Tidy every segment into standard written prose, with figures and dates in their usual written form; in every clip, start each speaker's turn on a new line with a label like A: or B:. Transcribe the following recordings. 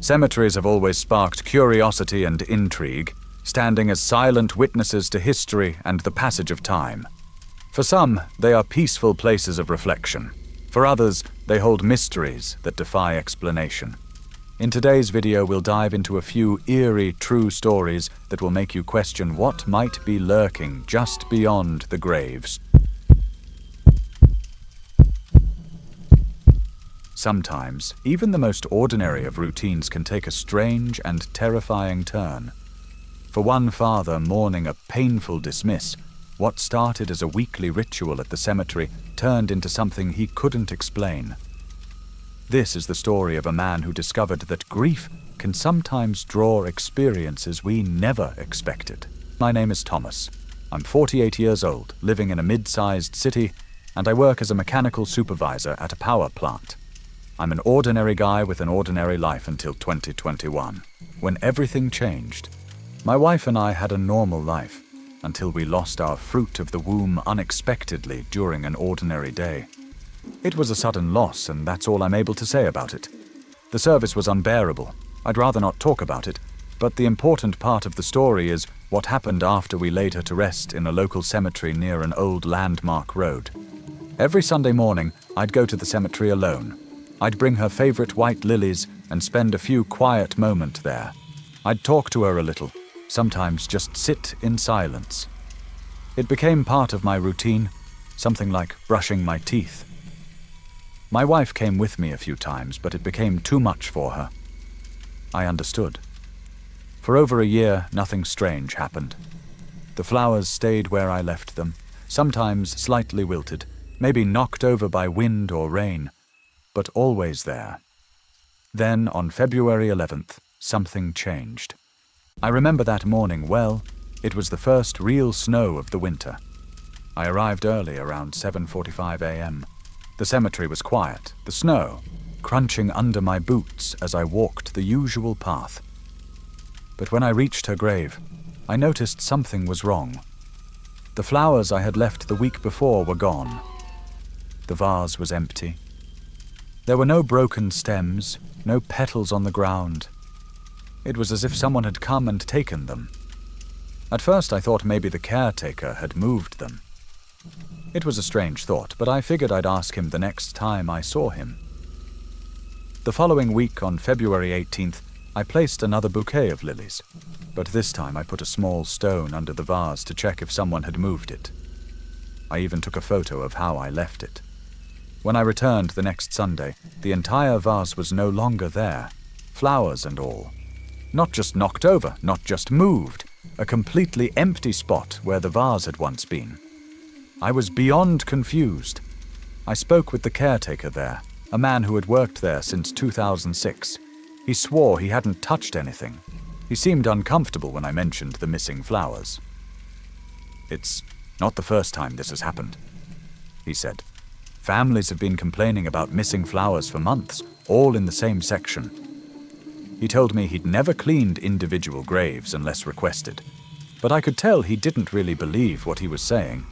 A: Cemeteries have always sparked curiosity and intrigue, standing as silent witnesses to history and the passage of time. For some, they are peaceful places of reflection. For others, they hold mysteries that defy explanation. In today's video, we'll dive into a few eerie true stories that will make you question what might be lurking just beyond the graves. Sometimes, even the most ordinary of routines can take a strange and terrifying turn. For one father mourning a painful dismiss, what started as a weekly ritual at the cemetery turned into something he couldn't explain. This is the story of a man who discovered that grief can sometimes draw experiences we never expected. My name is Thomas. I'm 48 years old, living in a mid-sized city, and I work as a mechanical supervisor at a power plant. I'm an ordinary guy with an ordinary life until 2021, when everything changed. My wife and I had a normal life, until we lost our fruit of the womb unexpectedly during an ordinary day. It was a sudden loss, and that's all I'm able to say about it. The service was unbearable. I'd rather not talk about it, but the important part of the story is what happened after we laid her to rest in a local cemetery near an old landmark road. Every Sunday morning, I'd go to the cemetery alone. I'd bring her favorite white lilies and spend a few quiet moments there. I'd talk to her a little, sometimes just sit in silence. It became part of my routine, something like brushing my teeth. My wife came with me a few times, but it became too much for her. I understood. For over a year, nothing strange happened. The flowers stayed where I left them, sometimes slightly wilted, maybe knocked over by wind or rain, but always there. Then, on February 11th, something changed. I remember that morning well. It was the first real snow of the winter. I arrived early, around 7:45 a.m. The cemetery was quiet, the snow crunching under my boots as I walked the usual path. But when I reached her grave, I noticed something was wrong. The flowers I had left the week before were gone. The vase was empty. There were no broken stems, no petals on the ground. It was as if someone had come and taken them. At first I thought maybe the caretaker had moved them. It was a strange thought, but I figured I'd ask him the next time I saw him. The following week, on February 18th, I placed another bouquet of lilies, but this time I put a small stone under the vase to check if someone had moved it. I even took a photo of how I left it. When I returned the next Sunday, the entire vase was no longer there, flowers and all. Not just knocked over, not just moved, a completely empty spot where the vase had once been. I was beyond confused. I spoke with the caretaker there, a man who had worked there since 2006. He swore he hadn't touched anything. He seemed uncomfortable when I mentioned the missing flowers. "It's not the first time this has happened," he said. "Families have been complaining about missing flowers for months, all in the same section." He told me he'd never cleaned individual graves unless requested, but I could tell he didn't really believe what he was saying.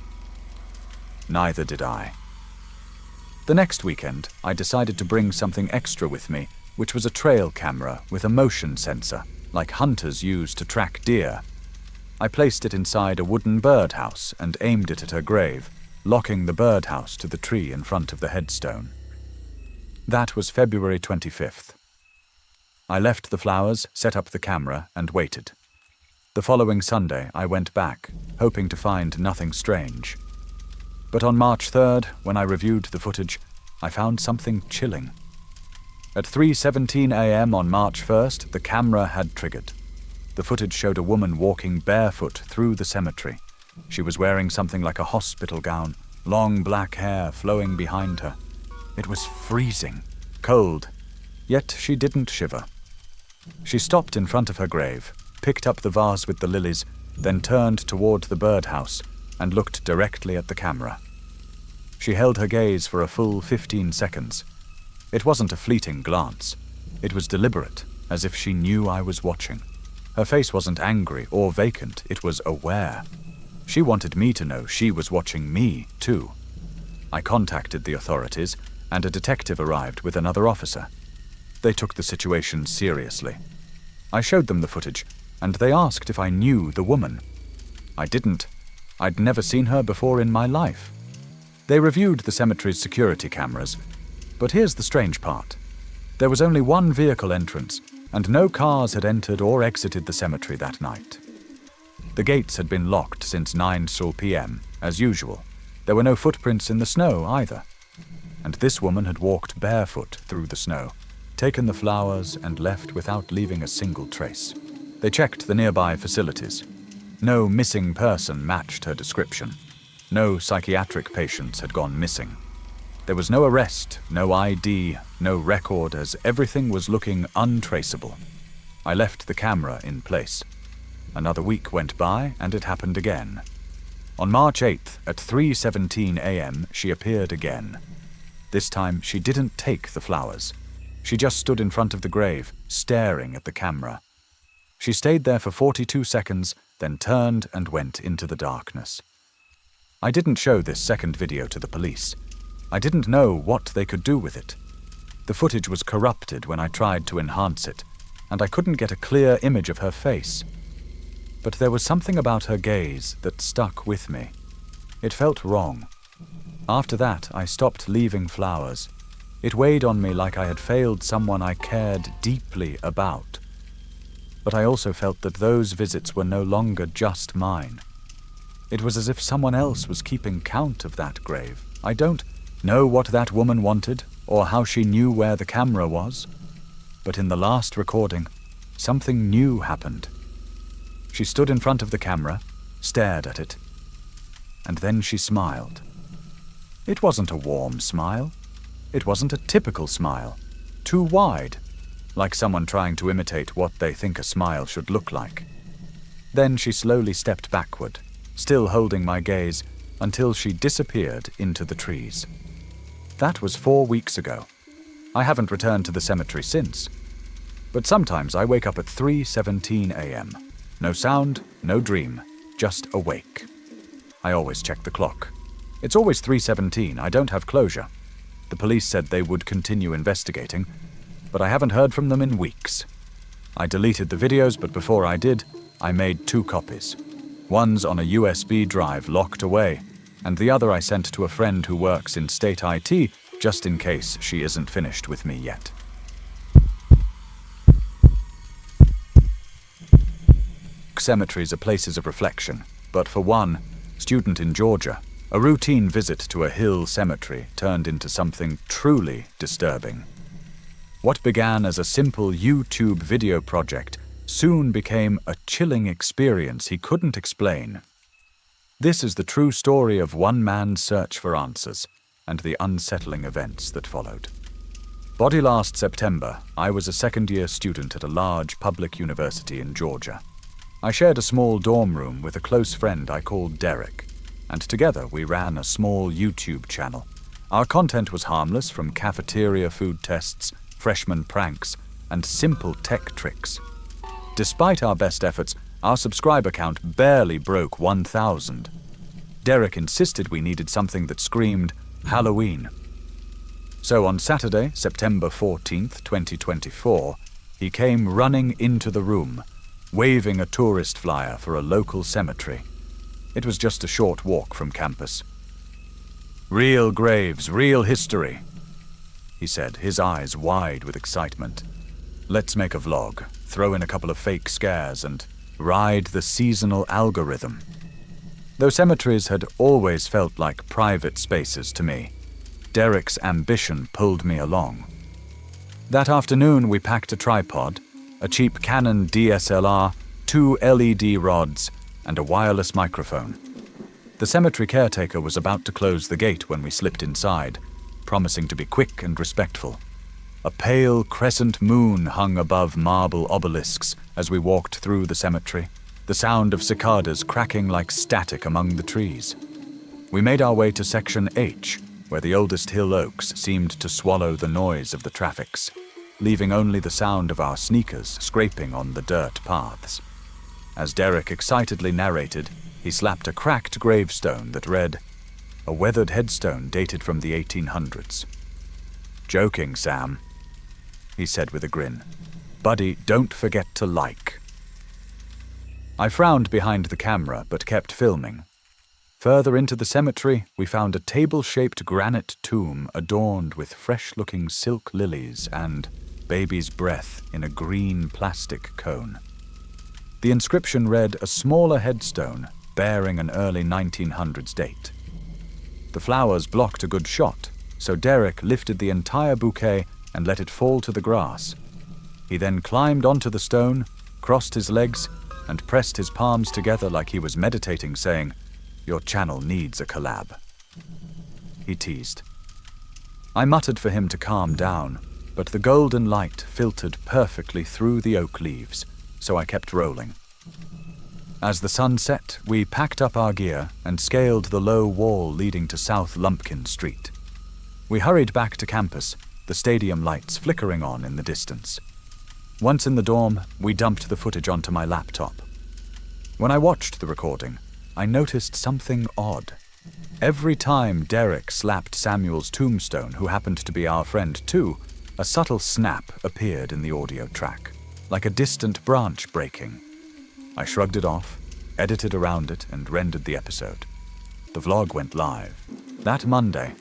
A: Neither did I. The next weekend, I decided to bring something extra with me, which was a trail camera with a motion sensor, like hunters use to track deer. I placed it inside a wooden birdhouse and aimed it at her grave, locking the birdhouse to the tree in front of the headstone. That was February 25th. I left the flowers, set up the camera, and waited. The following Sunday, I went back, hoping to find nothing strange. But on March 3rd, when I reviewed the footage, I found something chilling. At 3:17 a.m. on March 1st, the camera had triggered. The footage showed a woman walking barefoot through the cemetery. She was wearing something like a hospital gown, long black hair flowing behind her. It was freezing, cold, yet she didn't shiver. She stopped in front of her grave, picked up the vase with the lilies, then turned toward the birdhouse and looked directly at the camera. She held her gaze for a full 15 seconds. It wasn't a fleeting glance. It was deliberate, as if she knew I was watching. Her face wasn't angry or vacant, it was aware. She wanted me to know she was watching me, too. I contacted the authorities, and a detective arrived with another officer. They took the situation seriously. I showed them the footage, and they asked if I knew the woman. I didn't. I'd never seen her before in my life. They reviewed the cemetery's security cameras, but here's the strange part. There was only one vehicle entrance, and no cars had entered or exited the cemetery that night. The gates had been locked since 9 p.m., as usual. There were no footprints in the snow either. And this woman had walked barefoot through the snow, taken the flowers, and left without leaving a single trace. They checked the nearby facilities. No missing person matched her description. No psychiatric patients had gone missing. There was no arrest, no ID, no record, as everything was looking untraceable. I left the camera in place. Another week went by, and it happened again. On March 8th, at 3:17 a.m., she appeared again. This time, she didn't take the flowers. She just stood in front of the grave, staring at the camera. She stayed there for 42 seconds, then turned and went into the darkness. I didn't show this second video to the police. I didn't know what they could do with it. The footage was corrupted when I tried to enhance it, and I couldn't get a clear image of her face. But there was something about her gaze that stuck with me. It felt wrong. After that, I stopped leaving flowers. It weighed on me like I had failed someone I cared deeply about. But I also felt that those visits were no longer just mine. It was as if someone else was keeping count of that grave. I don't know what that woman wanted, or how she knew where the camera was. But in the last recording, something new happened. She stood in front of the camera, stared at it, and then she smiled. It wasn't a warm smile. It wasn't a typical smile. Too wide, like someone trying to imitate what they think a smile should look like. Then she slowly stepped backward, still holding my gaze, until she disappeared into the trees. That was 4 weeks ago. I haven't returned to the cemetery since. But sometimes I wake up at 3:17 a.m. No sound, no dream, just awake. I always check the clock. It's always 3:17. I don't have closure. The police said they would continue investigating, but I haven't heard from them in weeks. I deleted the videos, but before I did, I made 2 copies. One's on a USB drive locked away, and the other I sent to a friend who works in state IT, just in case she isn't finished with me yet. Cemeteries are places of reflection, but for one student in Georgia, a routine visit to a hill cemetery turned into something truly disturbing. What began as a simple YouTube video project soon became a chilling experience he couldn't explain. This is the true story of one man's search for answers and the unsettling events that followed. Body last September, I was a second-year student at a large public university in Georgia. I shared a small dorm room with a close friend I called Derek, and together we ran a small YouTube channel. Our content was harmless, from cafeteria food tests, freshman pranks, and simple tech tricks. Despite our best efforts, our subscriber count barely broke 1,000. Derek insisted we needed something that screamed Halloween. So on Saturday, September 14th, 2024, he came running into the room, waving a tourist flyer for a local cemetery. It was just a short walk from campus. "Real graves, real history," he said, his eyes wide with excitement. "Let's make a vlog, throw in a couple of fake scares, and ride the seasonal algorithm." Though cemeteries had always felt like private spaces to me, Derek's ambition pulled me along. That afternoon we packed a tripod, a cheap Canon DSLR, 2 LED rods, and a wireless microphone. The cemetery caretaker was about to close the gate when we slipped inside, promising to be quick and respectful. A pale crescent moon hung above marble obelisks as we walked through the cemetery, the sound of cicadas cracking like static among the trees. We made our way to Section H, where the oldest hill oaks seemed to swallow the noise of the traffics, leaving only the sound of our sneakers scraping on the dirt paths. As Derek excitedly narrated, he slapped a cracked gravestone that read, "A weathered headstone dated from the 1800s. "Joking, Sam." he said with a grin. "Buddy, don't forget to like." I frowned behind the camera but kept filming. Further into the cemetery, we found a table-shaped granite tomb adorned with fresh-looking silk lilies and baby's breath in a green plastic cone. The inscription read a smaller headstone bearing an early 1900s date. The flowers blocked a good shot, so Derek lifted the entire bouquet and let it fall to the grass. He then climbed onto the stone, crossed his legs, and pressed his palms together like he was meditating, saying, "Your channel needs a collab." He teased. I muttered for him to calm down, but the golden light filtered perfectly through the oak leaves, so I kept rolling. As the sun set, we packed up our gear and scaled the low wall leading to South Lumpkin Street. We hurried back to campus, the stadium lights flickering on in the distance. Once in the dorm, we dumped the footage onto my laptop. When I watched the recording, I noticed something odd. Every time Derek slapped Samuel's tombstone, who happened to be our friend too, a subtle snap appeared in the audio track, like a distant branch breaking. I shrugged it off, edited around it, and rendered the episode. The vlog went live that Monday,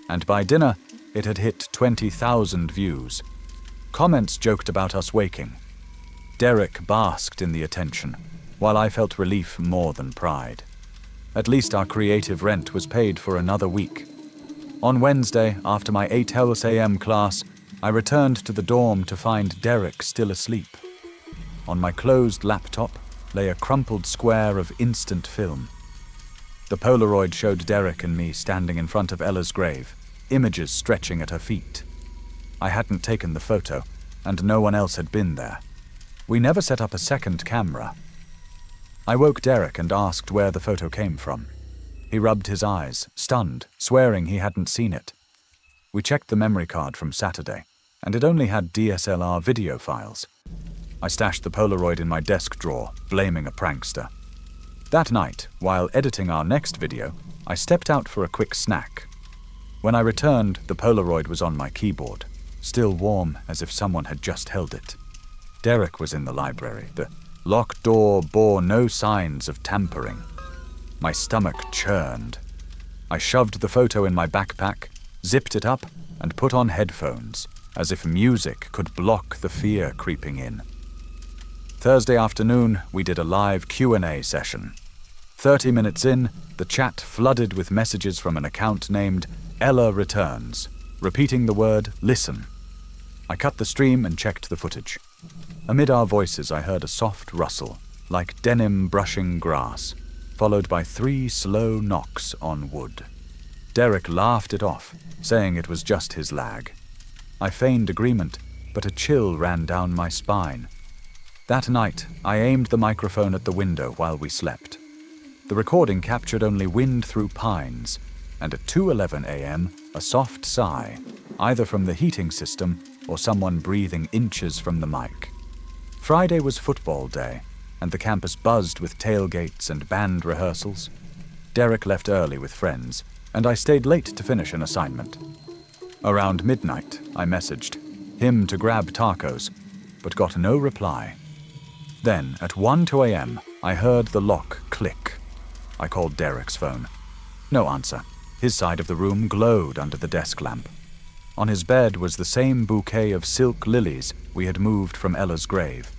A: and by dinner, it had hit 20,000 views. Comments joked about us waking. Derek basked in the attention, while I felt relief more than pride. At least our creative rent was paid for another week. On Wednesday, after my 8 a.m. class, I returned to the dorm to find Derek still asleep. On my closed laptop lay a crumpled square of instant film. The Polaroid showed Derek and me standing in front of Ella's grave, images stretching at her feet. I hadn't taken the photo, and no one else had been there. We never set up a second camera. I woke Derek and asked where the photo came from. He rubbed his eyes, stunned, swearing he hadn't seen it. We checked the memory card from Saturday, and it only had DSLR video files. I stashed the Polaroid in my desk drawer, blaming a prankster. That night, while editing our next video, I stepped out for a quick snack. When I returned, the Polaroid was on my keyboard, still warm as if someone had just held it. Derek was in the library. The locked door bore no signs of tampering. My stomach churned. I shoved the photo in my backpack, zipped it up, and put on headphones, as if music could block the fear creeping in. Thursday afternoon, we did a live Q&A session. 30 minutes in, the chat flooded with messages from an account named Ella Returns, repeating the word listen. I cut the stream and checked the footage. Amid our voices, I heard a soft rustle, like denim brushing grass, followed by 3 slow knocks on wood. Derek laughed it off, saying it was just his lag. I feigned agreement, but a chill ran down my spine. That night, I aimed the microphone at the window while we slept. The recording captured only wind through pines, and at 2:11 a.m., a soft sigh, either from the heating system or someone breathing inches from the mic. Friday was football day, and the campus buzzed with tailgates and band rehearsals. Derek left early with friends, and I stayed late to finish an assignment. Around midnight, I messaged him to grab tacos, but got no reply. Then, at 1:02 a.m., I heard the lock click. I called Derek's phone. No answer. His side of the room glowed under the desk lamp. On his bed was the same bouquet of silk lilies we had moved from Ella's grave.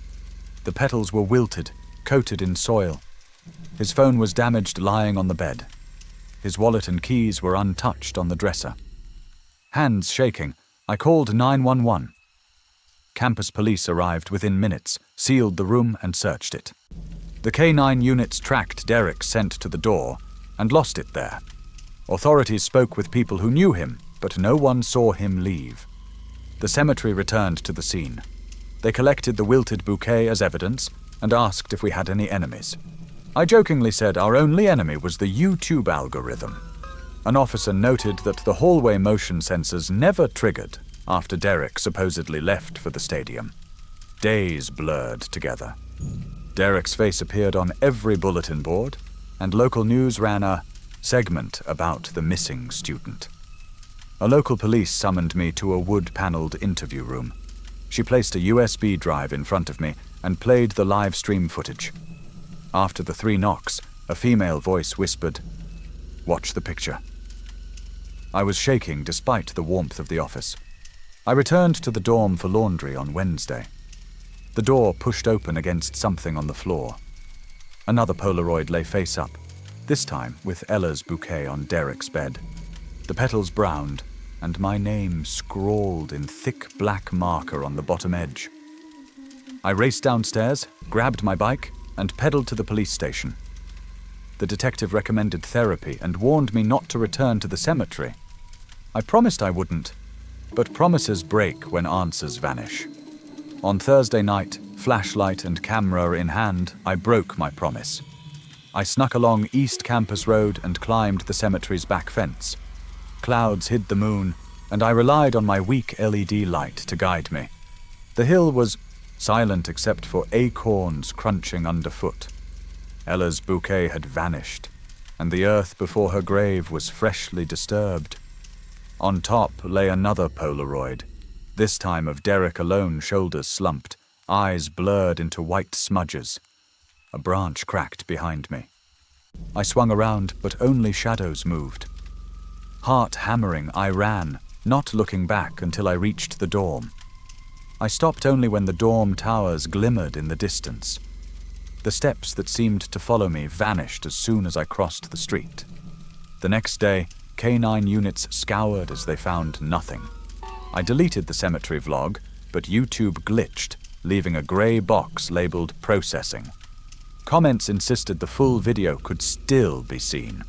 A: The petals were wilted, coated in soil. His phone was damaged lying on the bed. His wallet and keys were untouched on the dresser. Hands shaking, I called 911. Campus police arrived within minutes, sealed the room and searched it. The K9 units tracked Derek sent to the door and lost it there. Authorities spoke with people who knew him, but no one saw him leave. The cemetery returned to the scene. They collected the wilted bouquet as evidence and asked if we had any enemies. I jokingly said our only enemy was the YouTube algorithm. An officer noted that the hallway motion sensors never triggered after Derek supposedly left for the stadium. Days blurred together. Derek's face appeared on every bulletin board, and local news ran a segment about the missing student. A local police summoned me to a wood-paneled interview room. She placed a USB drive in front of me and played the live stream footage. After the 3 knocks, a female voice whispered, "Watch the picture." I was shaking despite the warmth of the office. I returned to the dorm for laundry on Wednesday. The door pushed open against something on the floor. Another Polaroid lay face up, this time with Ella's bouquet on Derek's bed. The petals browned, and my name scrawled in thick black marker on the bottom edge. I raced downstairs, grabbed my bike, and pedaled to the police station. The detective recommended therapy and warned me not to return to the cemetery. I promised I wouldn't, but promises break when answers vanish. On Thursday night, flashlight and camera in hand, I broke my promise. I snuck along East Campus Road and climbed the cemetery's back fence. Clouds hid the moon, and I relied on my weak LED light to guide me. The hill was silent except for acorns crunching underfoot. Ella's bouquet had vanished, and the earth before her grave was freshly disturbed. On top lay another Polaroid, this time of Derek alone, shoulders slumped, eyes blurred into white smudges. A branch cracked behind me. I swung around, but only shadows moved. Heart hammering, I ran, not looking back until I reached the dorm. I stopped only when the dorm towers glimmered in the distance. The steps that seemed to follow me vanished as soon as I crossed the street. The next day, K9 units scoured as they found nothing. I deleted the cemetery vlog, but YouTube glitched, leaving a grey box labeled processing. Comments insisted the full video could still be seen.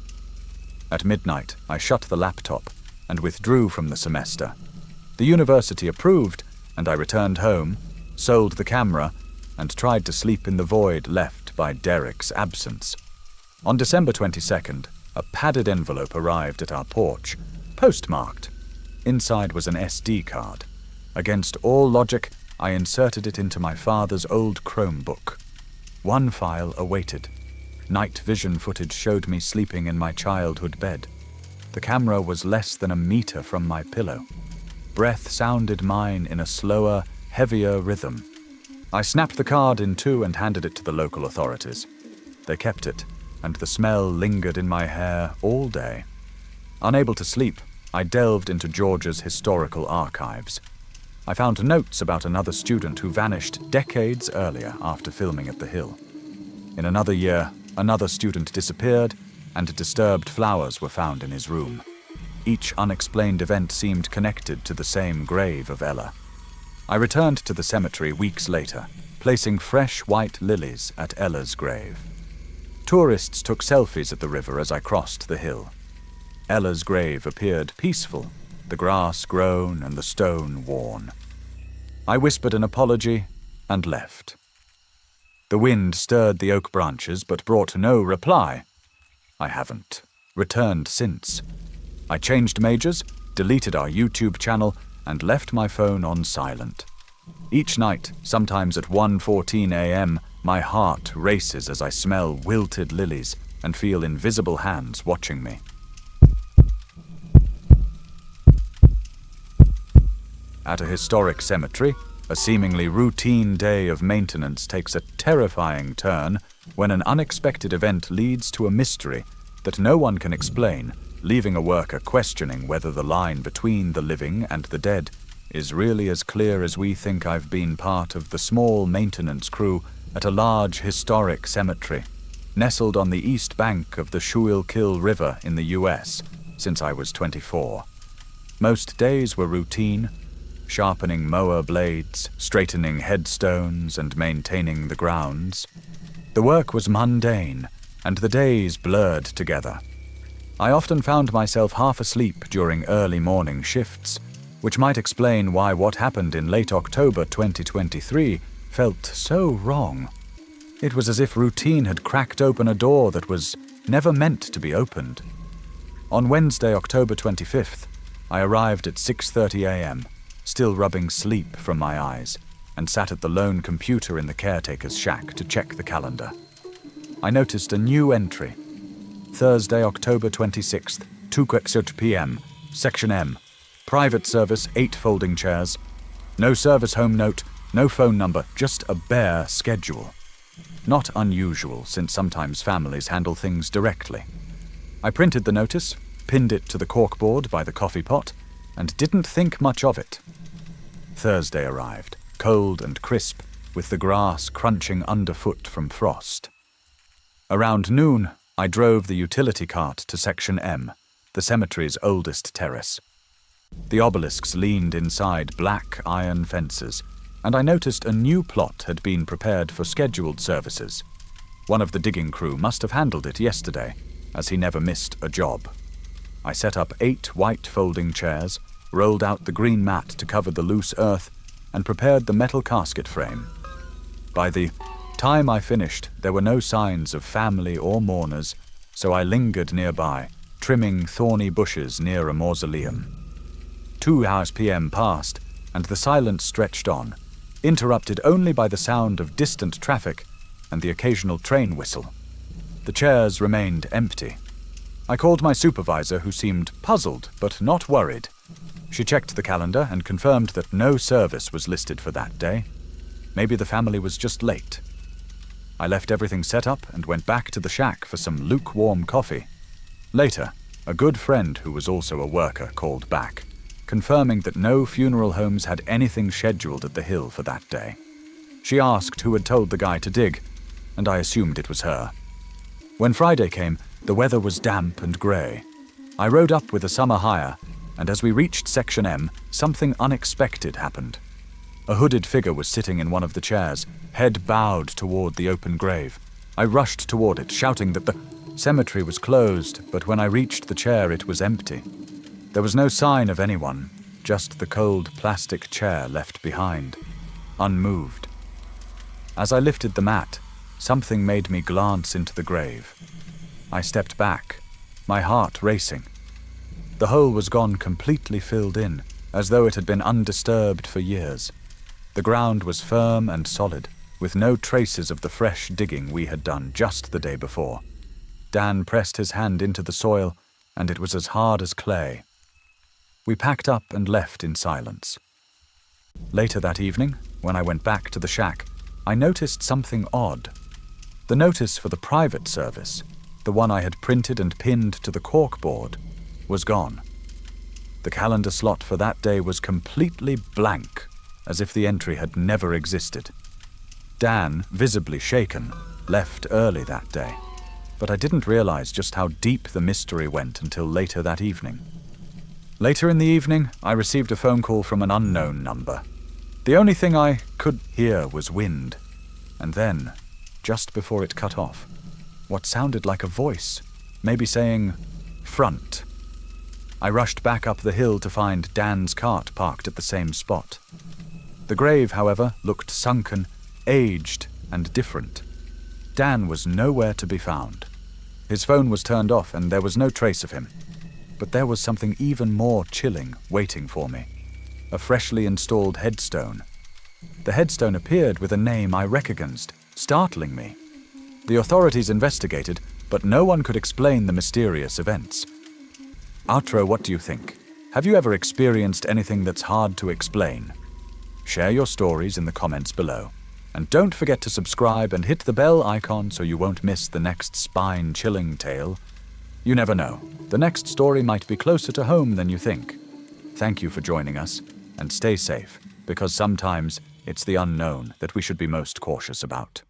A: At midnight, I shut the laptop and withdrew from the semester. The university approved, and I returned home, sold the camera, and tried to sleep in the void left by Derek's absence. On December 22nd, a padded envelope arrived at our porch, postmarked. Inside was an SD card. Against all logic, I inserted it into my father's old Chromebook. One file awaited. Night vision footage showed me sleeping in my childhood bed. The camera was less than a meter from my pillow. Breath sounded mine in a slower, heavier rhythm. I snapped the card in two and handed it to the local authorities. They kept it, and the smell lingered in my hair all day. Unable to sleep, I delved into Georgia's historical archives. I found notes about another student who vanished decades earlier after filming at the Hill. In another year, another student disappeared, and disturbed flowers were found in his room. Each unexplained event seemed connected to the same grave of Ella. I returned to the cemetery weeks later, placing fresh white lilies at Ella's grave. Tourists took selfies at the river as I crossed the hill. Ella's grave appeared peaceful, the grass grown and the stone worn. I whispered an apology and left. The wind stirred the oak branches but brought no reply. I haven't returned since. I changed majors, deleted our YouTube channel, and left my phone on silent. Each night, sometimes at 1:14 a.m., my heart races as I smell wilted lilies and feel invisible hands watching me. At a historic cemetery, a seemingly routine day of maintenance takes a terrifying turn when an unexpected event leads to a mystery that no one can explain, leaving a worker questioning whether the line between the living and the dead is really as clear as we think. I've been part of the small maintenance crew at a large historic cemetery, nestled on the east bank of the Schuylkill River in the US, since I was 24. Most days were routine, sharpening mower blades, straightening headstones, and maintaining the grounds. The work was mundane, and the days blurred together. I often found myself half asleep during early morning shifts, which might explain why what happened in late October 2023 felt so wrong. It was as if routine had cracked open a door that was never meant to be opened. On Wednesday, October 25th, I arrived at 6:30 a.m., still rubbing sleep from my eyes, and sat at the lone computer in the caretaker's shack to check the calendar. I noticed a new entry. Thursday, October 26th, 2:00 p.m., Section M. Private service, 8 folding chairs. No service home note, no phone number, just a bare schedule. Not unusual, since sometimes families handle things directly. I printed the notice, pinned it to the corkboard by the coffee pot, and didn't think much of it. Thursday arrived, cold and crisp, with the grass crunching underfoot from frost. Around noon, I drove the utility cart to Section M, the cemetery's oldest terrace. The obelisks leaned inside black iron fences, and I noticed a new plot had been prepared for scheduled services. One of the digging crew must have handled it yesterday, as he never missed a job. I set up 8 white folding chairs, rolled out the green mat to cover the loose earth, and prepared the metal casket frame. By the time I finished, there were no signs of family or mourners, so I lingered nearby, trimming thorny bushes near a mausoleum. 2 hours p.m. passed, and the silence stretched on, interrupted only by the sound of distant traffic and the occasional train whistle. The chairs remained empty. I called my supervisor, who seemed puzzled but not worried. She checked the calendar and confirmed that no service was listed for that day. Maybe the family was just late. I left everything set up and went back to the shack for some lukewarm coffee. Later, a good friend who was also a worker called back, confirming that no funeral homes had anything scheduled at the hill for that day. She asked who had told the guy to dig, and I assumed it was her. When Friday came, the weather was damp and grey. I rode up with a summer hire, and as we reached Section M, something unexpected happened. A hooded figure was sitting in one of the chairs, head bowed toward the open grave. I rushed toward it, shouting that the cemetery was closed, but when I reached the chair, it was empty. There was no sign of anyone, just the cold plastic chair left behind, unmoved. As I lifted the mat, something made me glance into the grave. I stepped back, my heart racing. The hole was gone, completely filled in, as though it had been undisturbed for years. The ground was firm and solid, with no traces of the fresh digging we had done just the day before. Dan pressed his hand into the soil, and it was as hard as clay. We packed up and left in silence. Later that evening, when I went back to the shack, I noticed something odd. The notice for the private service, the one I had printed and pinned to the corkboard, was gone. The calendar slot for that day was completely blank, as if the entry had never existed. Dan, visibly shaken, left early that day, but I didn't realize just how deep the mystery went until later that evening. Later in the evening, I received a phone call from an unknown number. The only thing I could hear was wind, and then, just before it cut off, what sounded like a voice, maybe saying, "Front." I rushed back up the hill to find Dan's cart parked at the same spot. The grave, however, looked sunken, aged, and different. Dan was nowhere to be found. His phone was turned off, and there was no trace of him. But there was something even more chilling waiting for me. A freshly installed headstone. The headstone appeared with a name I recognized, startling me. The authorities investigated, but no one could explain the mysterious events. Outro, what do you think? Have you ever experienced anything that's hard to explain? Share your stories in the comments below. And don't forget to subscribe and hit the bell icon so you won't miss the next spine-chilling tale. You never know. The next story might be closer to home than you think. Thank you for joining us, and stay safe, because sometimes it's the unknown that we should be most cautious about.